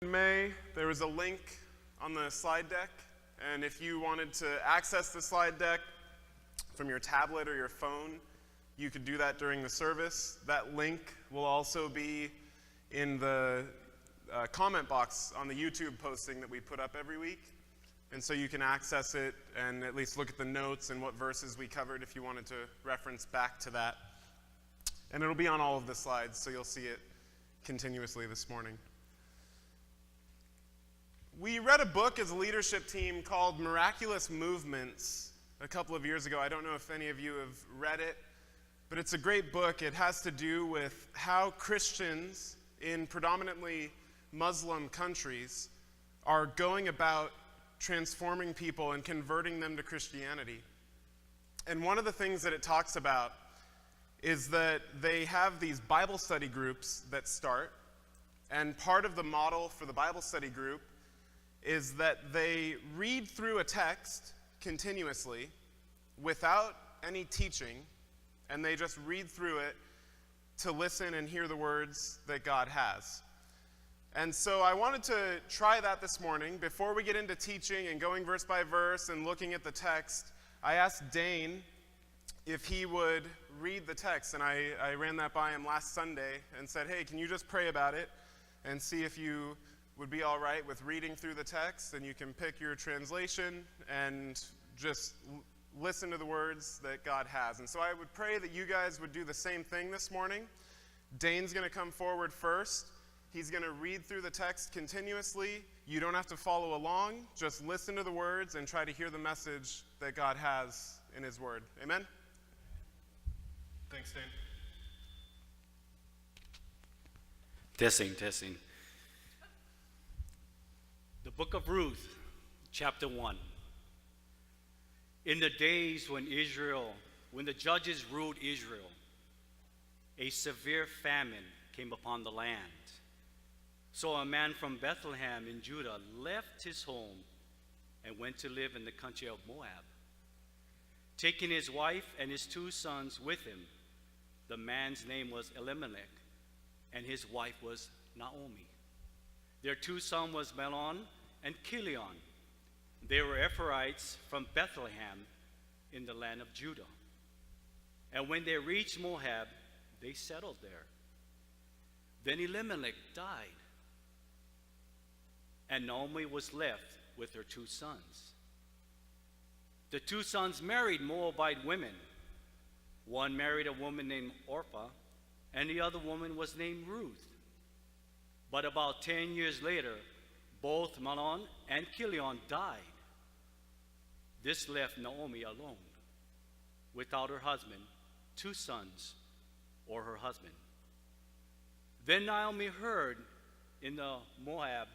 In May, there was a link on the slide deck, and if you wanted to access the slide deck from your tablet or your phone, you could do that during the service. That link will also be in the comment box on the YouTube posting that we put up every week. And so you can access it and at least look at the notes and what verses we covered if you wanted to reference back to that. And it'll be on all of the slides, so you'll see it continuously this morning. We read a book as a leadership team called Miraculous Movements a couple of years ago. I don't know if any of you have read it, but it's a great book. It has to do with how Christians in predominantly Muslim countries are going about transforming people and converting them to Christianity. And one of the things that it talks about is that they have these Bible study groups that start, and part of the model for the Bible study group is that they read through a text continuously without any teaching, and they just read through it to listen and hear the words that God has. And so I wanted to try that this morning. Before we get into teaching and going verse by verse and looking at the text, I asked Dane if he would read the text, and I ran that by him last Sunday and said, hey, can you just pray about it and see if you would be all right with reading through the text, and you can pick your translation and just listen to the words that God has. And so I would pray that you guys would do the same thing this morning. Dane's going to come forward first. He's going to read through the text continuously. You don't have to follow along. Just listen to the words and try to hear the message that God has in his word. Amen? Thanks, Dane. Testing. The book of Ruth, chapter 1. In the days when the judges ruled Israel, a severe famine came upon the land. So a man from Bethlehem in Judah left his home and went to live in the country of Moab, taking his wife and his 2 sons with him. The man's name was Elimelech, and his wife was Naomi. Their 2 sons was Mahlon and Chilion. They were Ephrathites from Bethlehem in the land of Judah. And when they reached Moab, they settled there. Then Elimelech died, and Naomi was left with her 2 sons. The 2 sons married Moabite women. One married a woman named Orpah, and the other woman was named Ruth. But about 10 years later, both Mahlon and Chilion died. This left Naomi alone, without her husband, 2 sons, or her husband. Then Naomi heard in the Moab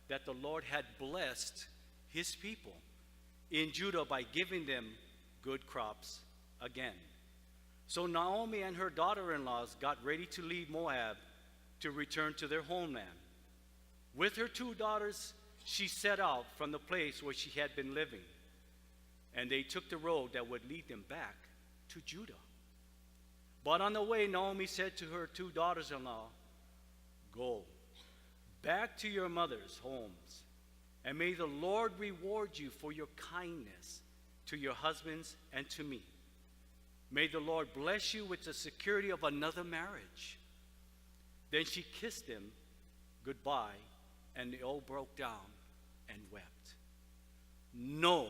that the Lord had blessed his people in Judah by giving them good crops again. So Naomi and her daughter-in-laws got ready to leave Moab to return to their homeland. With her 2 daughters, she set out from the place where she had been living, and they took the road that would lead them back to Judah. But on the way, Naomi said to her 2 daughters-in-law, "Go back to your mother's homes, and may the Lord reward you for your kindness to your husbands and to me. May the Lord bless you with the security of another marriage." Then she kissed them goodbye, and they all broke down and wept. "No,"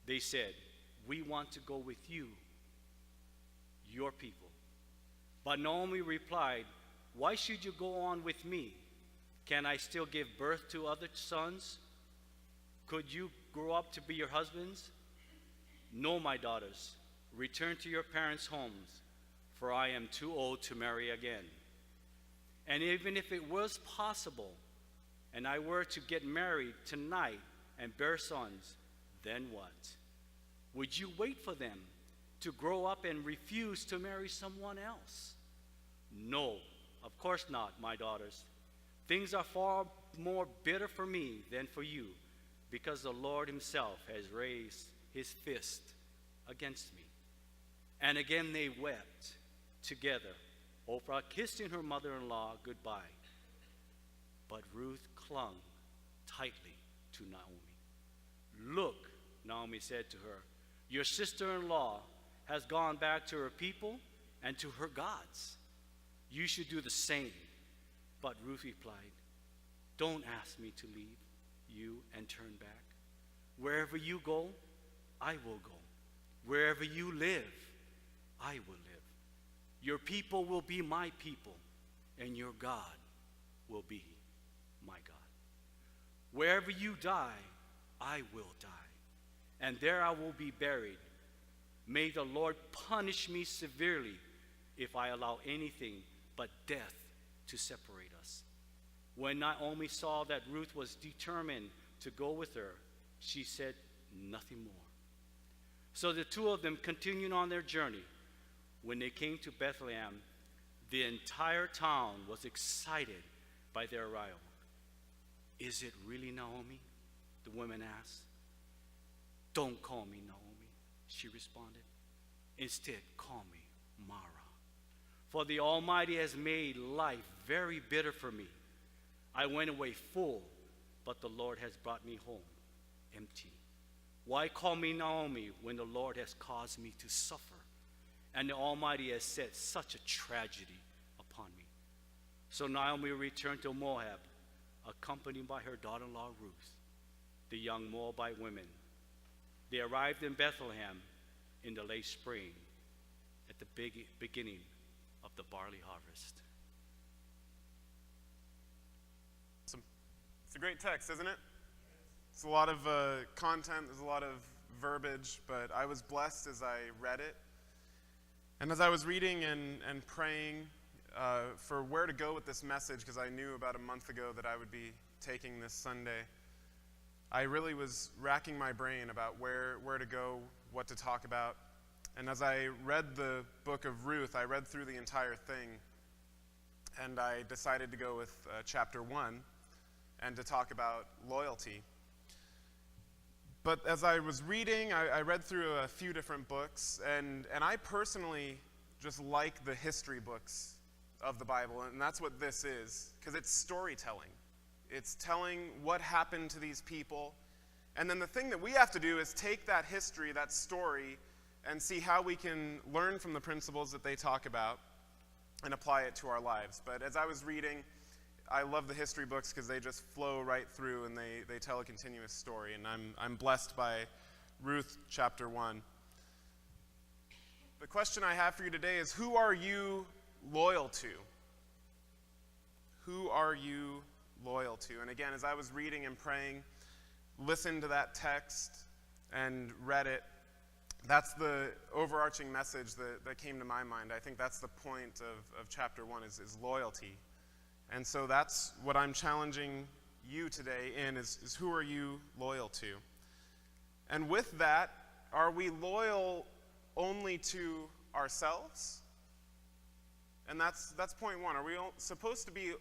they said, "we want to go with you, your people." But Naomi replied, "Why should you go on with me? Can I still give birth to other sons? Could you grow up to be your husbands? No, my daughters, return to your parents' homes, for I am too old to marry again. And even if it was possible, and I were to get married tonight and bear sons, then what? Would you wait for them to grow up and refuse to marry someone else? No, of course not, my daughters. Things are far more bitter for me than for you, because the Lord himself has raised his fist against me." And again they wept together, Oprah kissing her mother-in-law goodbye. But Ruth clung tightly to Naomi. "Look," Naomi said to her, "your sister-in-law has gone back to her people and to her gods. You should do the same." But Ruth replied, "Don't ask me to leave you and turn back. Wherever you go, I will go. Wherever you live, I will live. Your people will be my people, and your God will be my God. Wherever you die, I will die, and there I will be buried. May the Lord punish me severely if I allow anything but death to separate us." When Naomi saw that Ruth was determined to go with her, she said nothing more. So the two of them continued on their journey. When they came to Bethlehem, the entire town was excited by their arrival. "Is it really Naomi?" the women asked. "Don't call me Naomi," she responded. "Instead, call me Mara. For the Almighty has made life very bitter for me. I went away full, but the Lord has brought me home empty. Why call me Naomi when the Lord has caused me to suffer, and the Almighty has set such a tragedy upon me?" So Naomi returned to Moab, accompanied by her daughter-in-law Ruth, the young Moabite women. They arrived in Bethlehem in the late spring at the beginning of the barley harvest. It's a great text, isn't it? It's a lot of content, there's a lot of verbiage, but I was blessed as I read it. And as I was reading and praying for where to go with this message, because I knew about a month ago that I would be taking this Sunday, I really was racking my brain about where to go, what to talk about. And as I read the book of Ruth, I read through the entire thing, and I decided to go with chapter 1 and to talk about loyalty. But as I was reading, I read through a few different books, and I personally just like the history books of the Bible, and that's what this is, because it's storytelling. It's telling what happened to these people, and then the thing that we have to do is take that history, that story, and see how we can learn from the principles that they talk about and apply it to our lives. But as I was reading, I love the history books because they just flow right through and they tell a continuous story. And I'm blessed by Ruth chapter 1. The question I have for you today is, who are you loyal to? Who are you loyal to? And again, as I was reading and praying, listened to that text and read it, that's the overarching message that came to my mind. I think that's the point of chapter 1 is loyalty. And so that's what I'm challenging you today in is who are you loyal to? And with that, are we loyal only to ourselves? And that's point 1. Are we supposed to be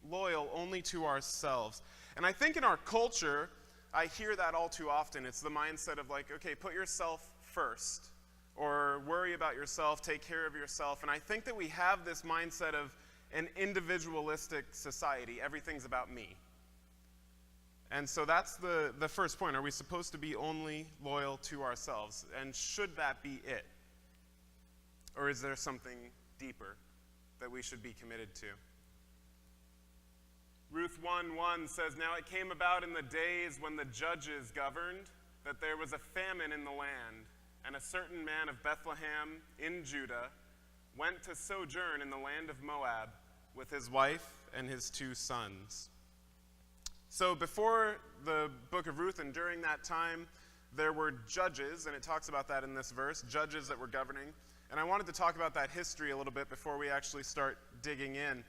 loyal only to ourselves? And I think in our culture, I hear that all too often. It's the mindset of like, okay, put yourself first, or worry about yourself, take care of yourself. And I think that we have this mindset of an individualistic society. Everything's about me. And so that's the first point. Are we supposed to be only loyal to ourselves? And should that be it? Or is there something deeper that we should be committed to? Ruth 1:1 says, "Now it came about in the days when the judges governed, that there was a famine in the land, and a certain man of Bethlehem in Judah went to sojourn in the land of Moab with his wife and his 2 sons." So before the book of Ruth and during that time, there were judges, and it talks about that in this verse, judges that were governing. And I wanted to talk about that history a little bit before we actually start digging in.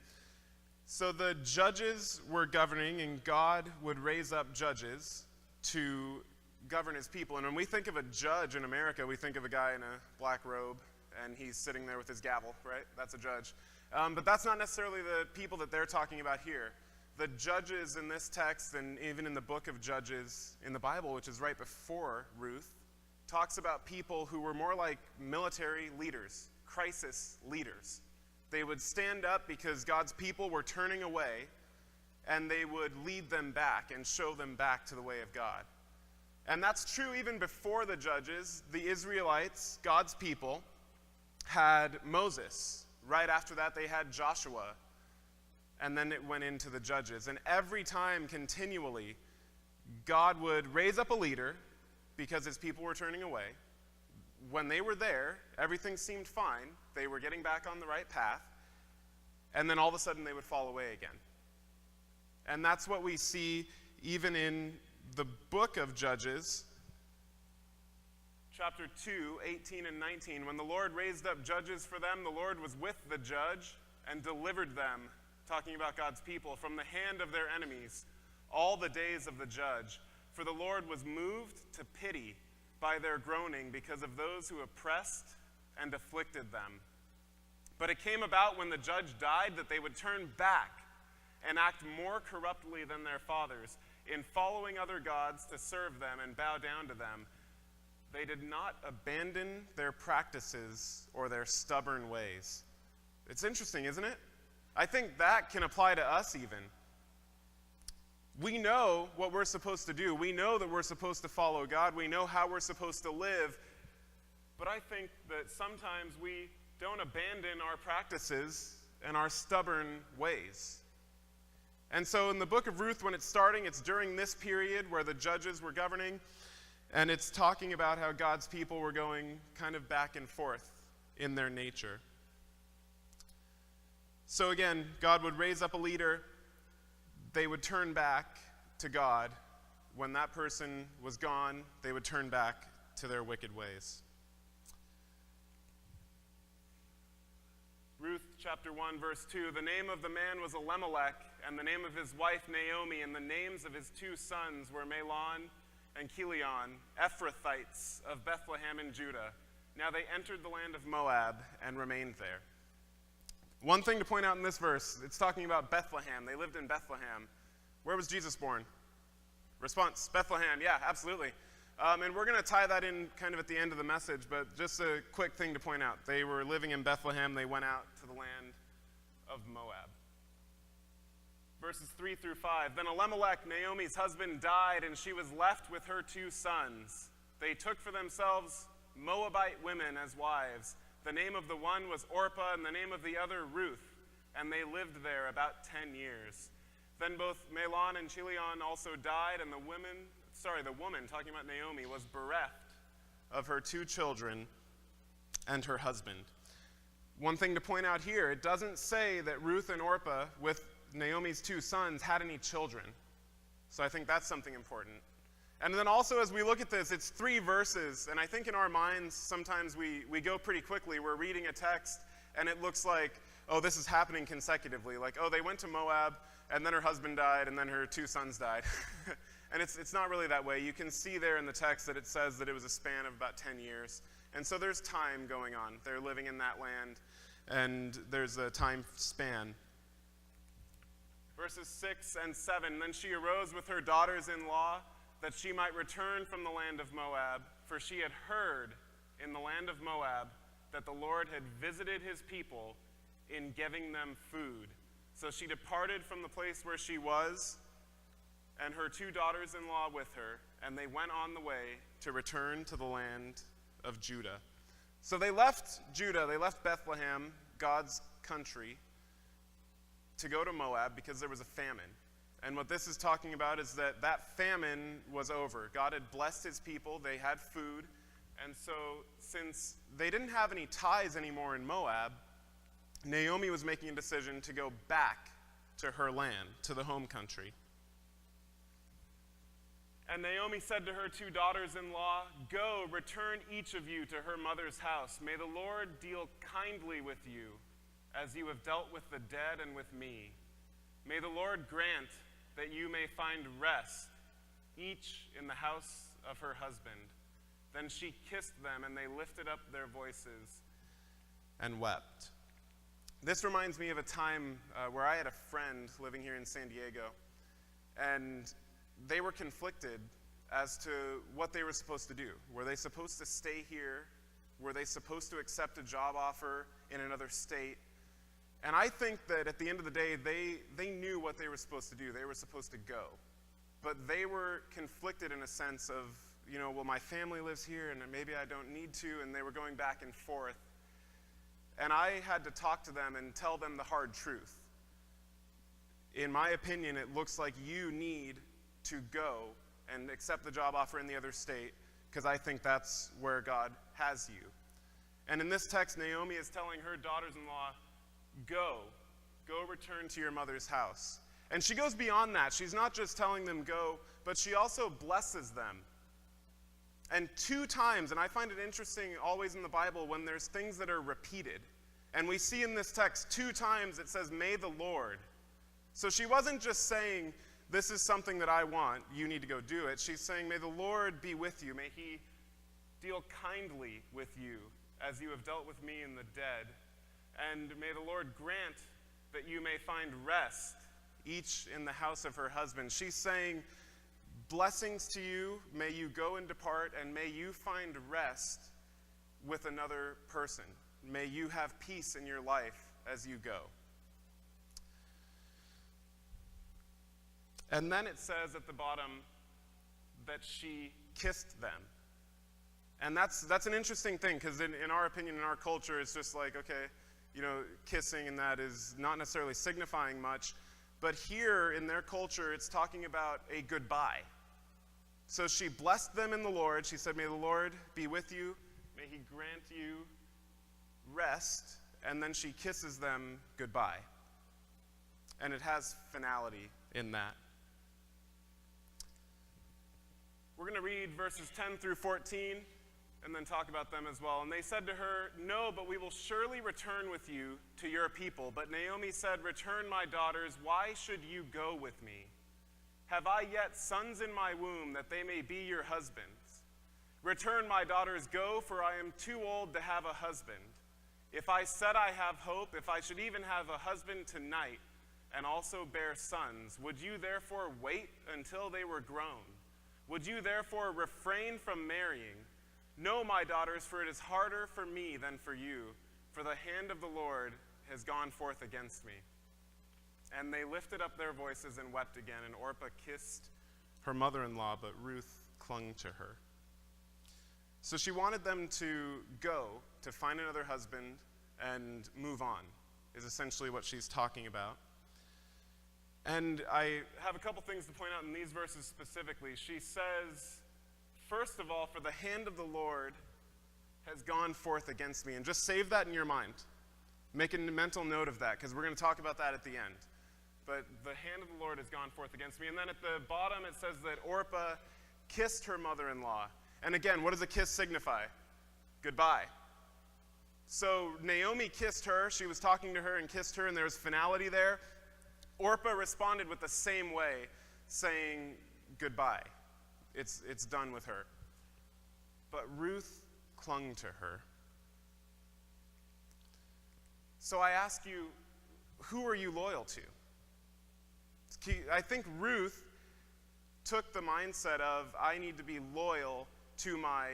So the judges were governing, and God would raise up judges to govern his people. And when we think of a judge in America, we think of a guy in a black robe, and he's sitting there with his gavel, right? That's a judge. But that's not necessarily the people that they're talking about here. The judges in this text, and even in the book of Judges in the Bible, which is right before Ruth, talks about people who were more like military leaders, crisis leaders. They would stand up because God's people were turning away, and they would lead them back and show them back to the way of God. And that's true even before the judges. The Israelites, God's people, had Moses. Right after that, they had Joshua. And then it went into the judges. And every time, continually, God would raise up a leader because his people were turning away. When they were there, everything seemed fine. They were getting back on the right path. And then all of a sudden, they would fall away again. And that's what we see even in the book of Judges, chapter 2, 18 and 19. When the Lord raised up judges for them, the Lord was with the judge and delivered them, talking about God's people, from the hand of their enemies all the days of the judge. For the Lord was moved to pity by their groaning because of those who oppressed and afflicted them. But it came about when the judge died that they would turn back and act more corruptly than their fathers, in following other gods to serve them and bow down to them. They did not abandon their practices or their stubborn ways. It's interesting, isn't it? I think that can apply to us even. We know what we're supposed to do. We know that we're supposed to follow God. We know how we're supposed to live. But I think that sometimes we don't abandon our practices and our stubborn ways. And so in the book of Ruth, when it's starting, it's during this period where the judges were governing, and it's talking about how God's people were going kind of back and forth in their nature. So again, God would raise up a leader. They would turn back to God. When that person was gone, they would turn back to their wicked ways. Ruth chapter 1, verse 2, the name of the man was Elimelech, and the name of his wife Naomi, and the names of his two sons were Mahlon and Chilion, Ephrathites of Bethlehem in Judah. Now they entered the land of Moab and remained there. One thing to point out in this verse, it's talking about Bethlehem. They lived in Bethlehem. Where was Jesus born? Response, Bethlehem. Yeah, absolutely. And we're going to tie that in kind of at the end of the message, but just a quick thing to point out. They were living in Bethlehem. They went out to the land of Moab. Verses 3 through 5. Then Elimelech, Naomi's husband, died, and she was left with her two sons. They took for themselves Moabite women as wives. The name of the one was Orpah, and the name of the other Ruth, and they lived there about 10 years. Then both Mahlon and Chilion also died, and the woman, talking about Naomi, was bereft of her two children and her husband. One thing to point out here, it doesn't say that Ruth and Orpah, with Naomi's two sons, had any children. So I think that's something important. And then also as we look at this, it's 3 verses, and I think in our minds sometimes we go pretty quickly. We're reading a text, and it looks like, oh, this is happening consecutively. Like, oh, they went to Moab, and then her husband died, and then her two sons died. And it's not really that way. You can see there in the text that it says that it was a span of about 10 years. And so there's time going on. They're living in that land, and there's a time span. Verses 6 and 7, then she arose with her daughters-in-law that she might return from the land of Moab, for she had heard in the land of Moab that the Lord had visited his people in giving them food. So she departed from the place where she was, and her two daughters-in-law with her, and they went on the way to return to the land of Judah. So they left Judah, they left Bethlehem, God's country, to go to Moab because there was a famine. And what this is talking about is that famine was over. God had blessed his people, they had food, and so since they didn't have any ties anymore in Moab, Naomi was making a decision to go back to her land, to the home country. And Naomi said to her two daughters-in-law, go, return each of you to her mother's house. May the Lord deal kindly with you, as you have dealt with the dead and with me. May the Lord grant that you may find rest, each in the house of her husband. Then she kissed them, and they lifted up their voices and wept. This reminds me of a time where I had a friend living here in San Diego, and they were conflicted as to what they were supposed to do. Were they supposed to stay here? Were they supposed to accept a job offer in another state? And I think that at the end of the day, they knew what they were supposed to do. They were supposed to go. But they were conflicted in a sense of, well, my family lives here, and maybe I don't need to, and they were going back and forth. And I had to talk to them and tell them the hard truth. In my opinion, it looks like you need to go and accept the job offer in the other state, because I think that's where God has you. And in this text, Naomi is telling her daughters-in-law, go return to your mother's house. And she goes beyond that. She's not just telling them go, but she also blesses them. And 2 times, and I find it interesting always in the Bible when there's things that are repeated. And we see in this text 2 times it says, may the Lord. So she wasn't just saying, this is something that I want, you need to go do it. She's saying, may the Lord be with you. May he deal kindly with you as you have dealt with me in the dead. And may the Lord grant that you may find rest, each in the house of her husband. She's saying, blessings to you, may you go and depart, and may you find rest with another person. May you have peace in your life as you go. And then it says at the bottom that she kissed them. And that's an interesting thing, because in our opinion, in our culture, it's just like, okay, kissing and that is not necessarily signifying much. But here in their culture, it's talking about a goodbye. So she blessed them in the Lord. She said, may the Lord be with you. May he grant you rest. And then she kisses them goodbye. And it has finality in that. We're going to read verses 10 through 14 and then talk about them as well. And they said to her, no, but we will surely return with you to your people. But Naomi said, return, my daughters. Why should you go with me? Have I yet sons in my womb that they may be your husbands? Return, my daughters, go, for I am too old to have a husband. If I said I have hope, if I should even have a husband tonight and also bear sons, would you therefore wait until they were grown? Would you therefore refrain from marrying? No, my daughters, for it is harder for me than for you, for the hand of the Lord has gone forth against me. And they lifted up their voices and wept again, and Orpah kissed her mother-in-law, but Ruth clung to her. So she wanted them to go, to find another husband, and move on, is essentially what she's talking about. And I have a couple things to point out in these verses specifically. She says, first of all, for the hand of the Lord has gone forth against me. And just save that in your mind. Make a mental note of that, because we're going to talk about that at the end. But the hand of the Lord has gone forth against me. And then at the bottom it says that Orpah kissed her mother-in-law. And again, what does a kiss signify? Goodbye. So Naomi kissed her. She was talking to her and kissed her, and there was finality there. Orpah responded with the same way, saying goodbye. It's done with her. But Ruth clung to her. So I ask you, who are you loyal to? I think Ruth took the mindset of, I need to be loyal to my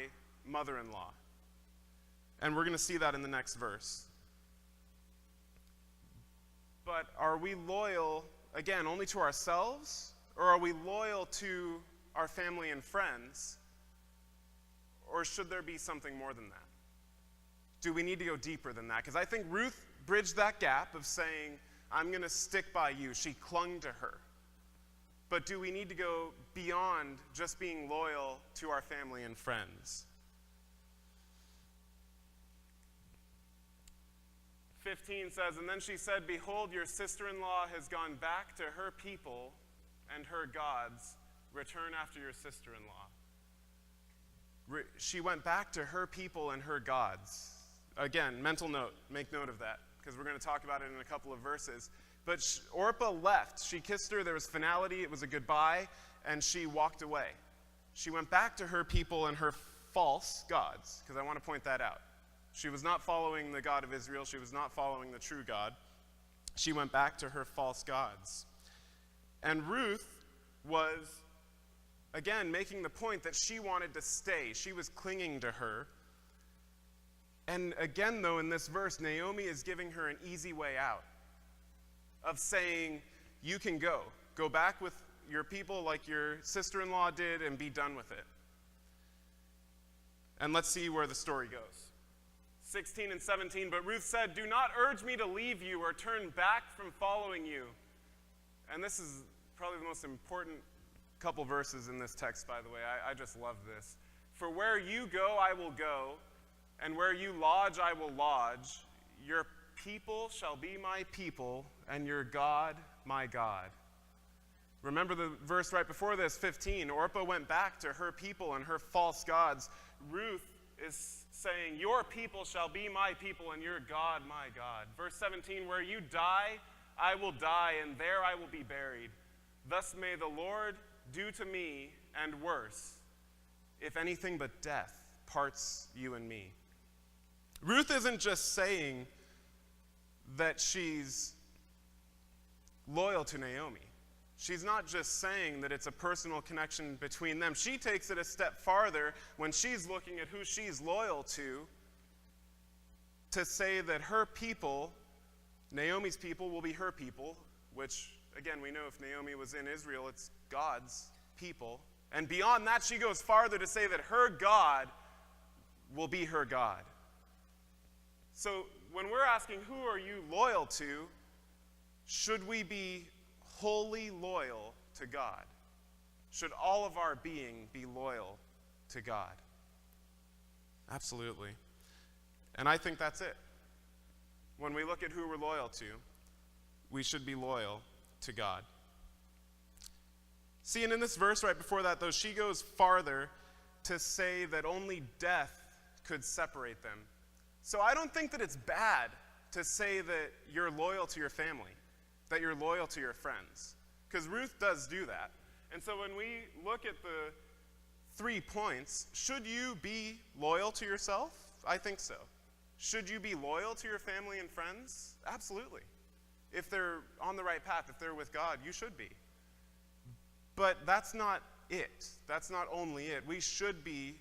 mother-in-law. And we're going to see that in the next verse. But are we loyal, again, only to ourselves? Or are we loyal to our family and friends? Or should there be something more than that? Do we need to go deeper than that? Because I think Ruth bridged that gap of saying, I'm going to stick by you. She clung to her. But do we need to go beyond just being loyal to our family and friends? 15 says, and then she said, behold, your sister-in-law has gone back to her people and her gods. Return after your sister-in-law. She went back to her people and her gods. Again, mental note, make note of that, because we're going to talk about it in a couple of verses. But Orpah left. She kissed her. There was finality. It was a goodbye, and she walked away. She went back to her people and her false gods, because I want to point that out. She was not following the God of Israel. She was not following the true God. She went back to her false gods. And Ruth was, again, making the point that she wanted to stay. She was clinging to her. And again, though, in this verse, Naomi is giving her an easy way out. of saying, you can go. Go back with your people like your sister-in-law did and be done with it. And let's see where the story goes. 16 and 17, but Ruth said, do not urge me to leave you or turn back from following you. And this is probably the most important couple verses in this text, by the way. I just love this. For where you go, I will go, and where you lodge, I will lodge. Your people shall be my people, and your God, my God. Remember the verse right before this, 15. Orpah went back to her people and her false gods. Ruth is saying, your people shall be my people, and your God, my God. Verse 17, where you die, I will die, and there I will be buried. Thus may the Lord do to me, and worse, if anything but death parts you and me. Ruth isn't just saying that she's loyal to Naomi. She's not just saying that it's a personal connection between them. She takes it a step farther when she's looking at who she's loyal to say that her people, Naomi's people, will be her people, which, again, we know if Naomi was in Israel, it's God's people. And beyond that, she goes farther to say that her God will be her God. So when we're asking, who are you loyal to, should we be wholly loyal to God? Should all of our being be loyal to God? Absolutely. And I think that's it. When we look at who we're loyal to, we should be loyal to God. See, and in this verse right before that, though, she goes farther to say that only death could separate them. So I don't think that it's bad to say that you're loyal to your family, that you're loyal to your friends, because Ruth does do that. And so when we look at the 3 points, should you be loyal to yourself? I think so. Should you be loyal to your family and friends? Absolutely. If they're on the right path, if they're with God, you should be. But that's not it. That's not only it. We should be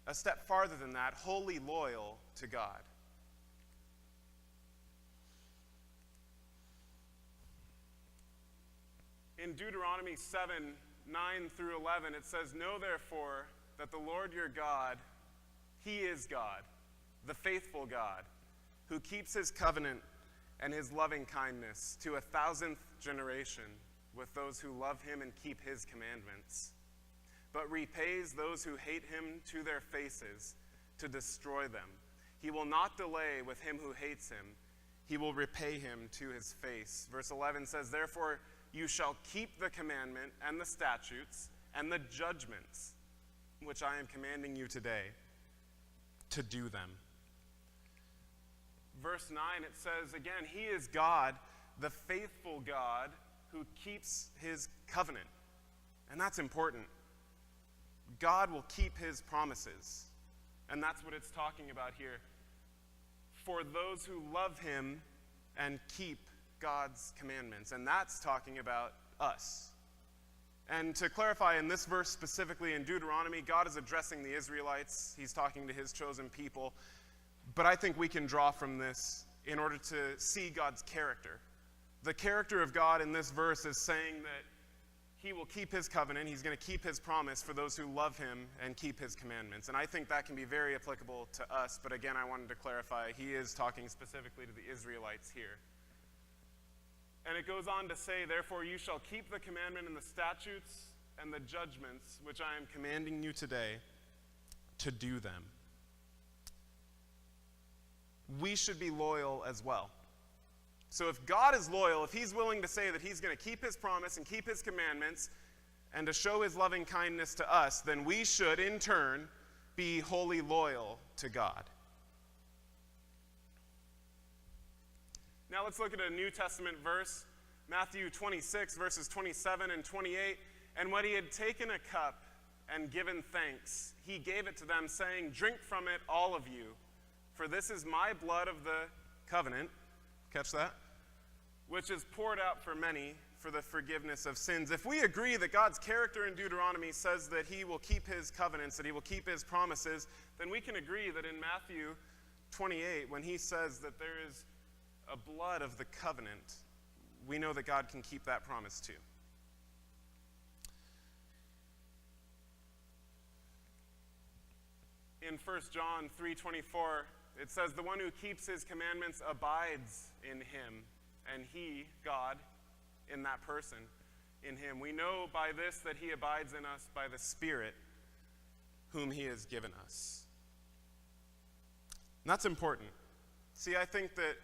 a step farther than that, wholly loyal to God. In Deuteronomy 7, 9 through 11, it says, know therefore that the Lord your God, he is God, the faithful God, who keeps his covenant and his loving kindness to 1,000th generation with those who love him and keep his commandments, but repays those who hate him to their faces to destroy them. He will not delay with him who hates him. He will repay him to his face. Verse 11 says, therefore, you shall keep the commandment and the statutes and the judgments which I am commanding you today to do them. Verse 9, it says, again, he is God, the faithful God, who keeps his covenant. And that's important. God will keep his promises. And that's what it's talking about here. For those who love him and keep God's commandments. And that's talking about us. And to clarify, in this verse specifically in Deuteronomy, God is addressing the Israelites. He's talking to his chosen people. But I think we can draw from this in order to see God's character. The character of God in this verse is saying that he will keep his covenant. He's going to keep his promise for those who love him and keep his commandments. And I think that can be very applicable to us. But again, I wanted to clarify, he is talking specifically to the Israelites here. And it goes on to say, therefore you shall keep the commandment and the statutes and the judgments which I am commanding you today to do them. We should be loyal as well. So if God is loyal, if he's willing to say that he's going to keep his promise and keep his commandments and to show his loving kindness to us, then we should in turn be wholly loyal to God. Now let's look at a New Testament verse, Matthew 26, verses 27 and 28. And when he had taken a cup and given thanks, he gave it to them, saying, drink from it, all of you, for this is my blood of the covenant. Catch that? Which is poured out for many for the forgiveness of sins. If we agree that God's character in Deuteronomy says that he will keep his covenants, that he will keep his promises, then we can agree that in Matthew 28, when he says that there is a blood of the covenant, we know that God can keep that promise too. In 1 John 3:24, it says, "The one who keeps his commandments abides in him, and he, God, in that person, in him. We know by this that he abides in us by the Spirit whom he has given us." And that's important. See, I think that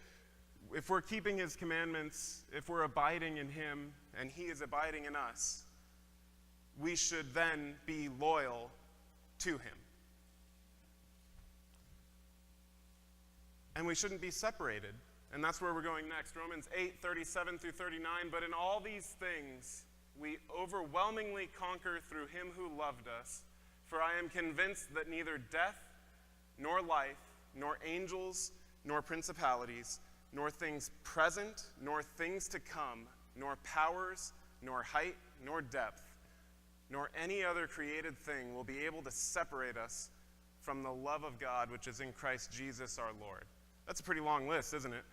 if we're keeping his commandments, if we're abiding in him, and he is abiding in us, we should then be loyal to him. And we shouldn't be separated. And that's where we're going next. Romans 8:37-39. "But in all these things we overwhelmingly conquer through him who loved us. For I am convinced that neither death, nor life, nor angels, nor principalities, nor things present, nor things to come, nor powers, nor height, nor depth, nor any other created thing will be able to separate us from the love of God which is in Christ Jesus our Lord." That's a pretty long list, isn't it?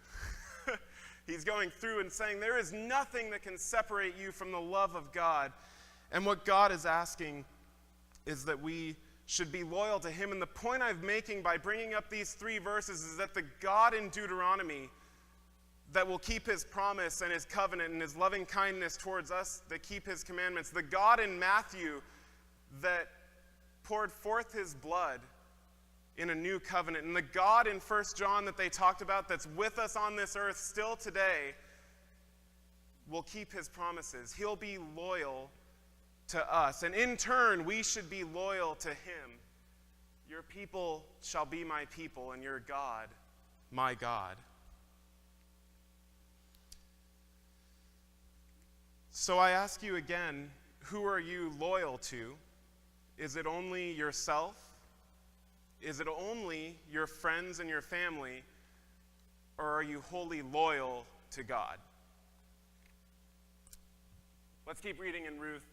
He's going through and saying there is nothing that can separate you from the love of God. And what God is asking is that we should be loyal to him. And the point I'm making by bringing up these three verses is that the God in Deuteronomy that will keep his promise and his covenant and his loving kindness towards us that keep his commandments, the God in Matthew that poured forth his blood in a new covenant, and the God in 1 John that they talked about that's with us on this earth still today will keep his promises. He'll be loyal to us, and in turn we should be loyal to him. "Your people shall be my people, and your God my God." So I ask you again, who are you loyal to? Is it only yourself? Is it only your friends and your family, or are you wholly loyal to God? Let's keep reading in Ruth.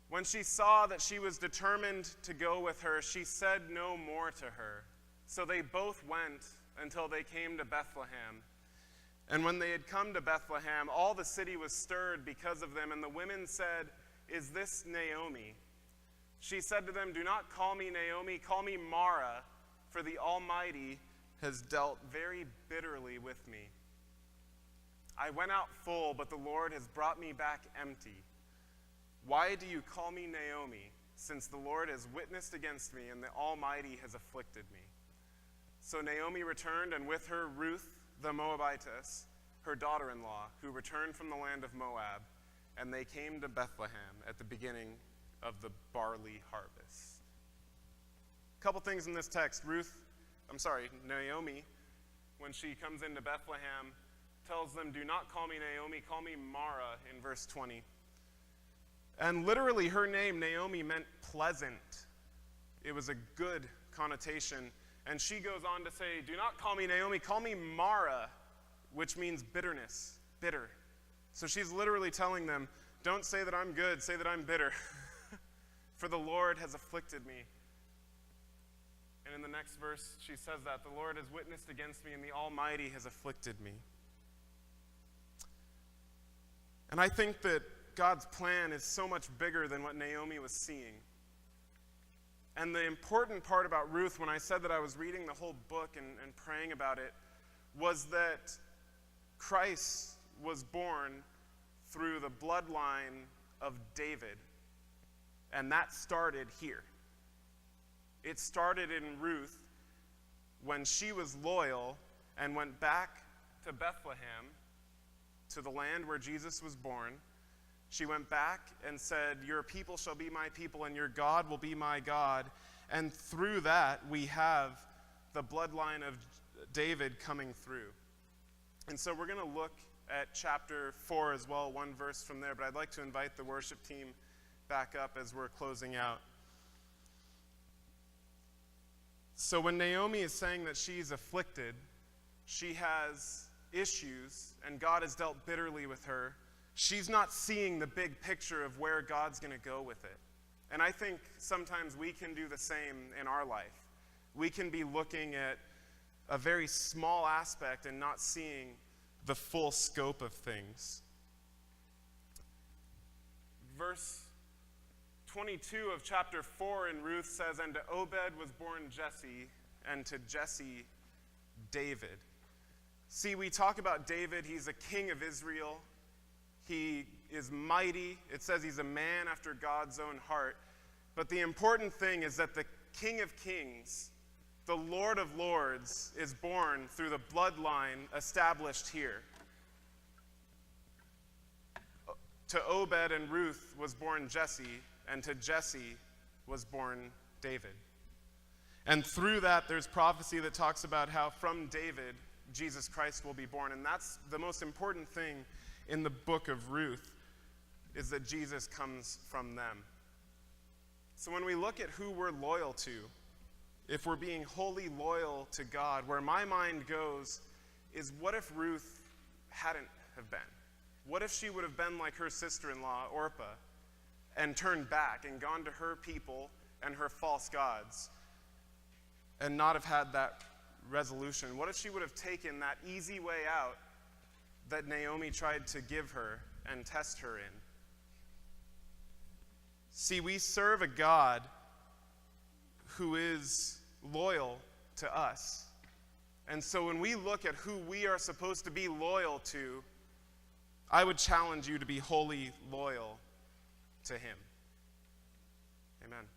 "When she saw that she was determined to go with her, she said no more to her. So they both went until they came to Bethlehem. And when they had come to Bethlehem, all the city was stirred because of them, and the women said, 'Is this Naomi?' She said to them, 'Do not call me Naomi, call me Mara, for the Almighty has dealt very bitterly with me. I went out full, but the Lord has brought me back empty. Why do you call me Naomi, since the Lord has witnessed against me, and the Almighty has afflicted me?' So Naomi returned, and with her Ruth the Moabitess, her daughter-in-law, who returned from the land of Moab, and they came to Bethlehem at the beginning of the barley harvest." A couple things in this text. Naomi, when she comes into Bethlehem, tells them, "Do not call me Naomi, call me Mara," in verse 20. And literally her name, Naomi, meant pleasant. It was a good connotation. And she goes on to say, "Do not call me Naomi, call me Mara," which means bitterness, bitter. So she's literally telling them, don't say that I'm good, say that I'm bitter. For the Lord has afflicted me. And in the next verse, she says that the Lord has witnessed against me, and the Almighty has afflicted me. And I think that God's plan is so much bigger than what Naomi was seeing. And the important part about Ruth, when I said that I was reading the whole book and praying about it, was that Christ was born through the bloodline of David. And that started here. It started in Ruth when she was loyal and went back to Bethlehem, to the land where Jesus was born. She went back and said, "Your people shall be my people, and your God will be my God." And through that, we have the bloodline of David coming through. And so we're going to look at chapter 4 as well, one verse from there. But I'd like to invite the worship team back up as we're closing out. So when Naomi is saying that she's afflicted, she has issues, and God has dealt bitterly with her. She's not seeing the big picture of where God's going to go with it. And I think sometimes we can do the same in our life. We can be looking at a very small aspect and not seeing the full scope of things. verse 22 of chapter 4 in Ruth says, "And to Obed was born Jesse, and to Jesse, David." See, we talk about David. He's a king of Israel. He is mighty. It says he's a man after God's own heart. But the important thing is that the King of Kings, the Lord of Lords, is born through the bloodline established here. To Obed and Ruth was born Jesse, and to Jesse was born David. And through that, there's prophecy that talks about how from David, Jesus Christ will be born. And that's the most important thing in the book of Ruth, is that Jesus comes from them. So when we look at who we're loyal to, if we're being wholly loyal to God, where my mind goes is, what if Ruth hadn't have been? What if she would have been like her sister-in-law, Orpah, and turned back and gone to her people and her false gods and not have had that resolution? What if she would have taken that easy way out that Naomi tried to give her and test her in? See, we serve a God who is loyal to us. And so when we look at who we are supposed to be loyal to, I would challenge you to be wholly loyal to him. Amen.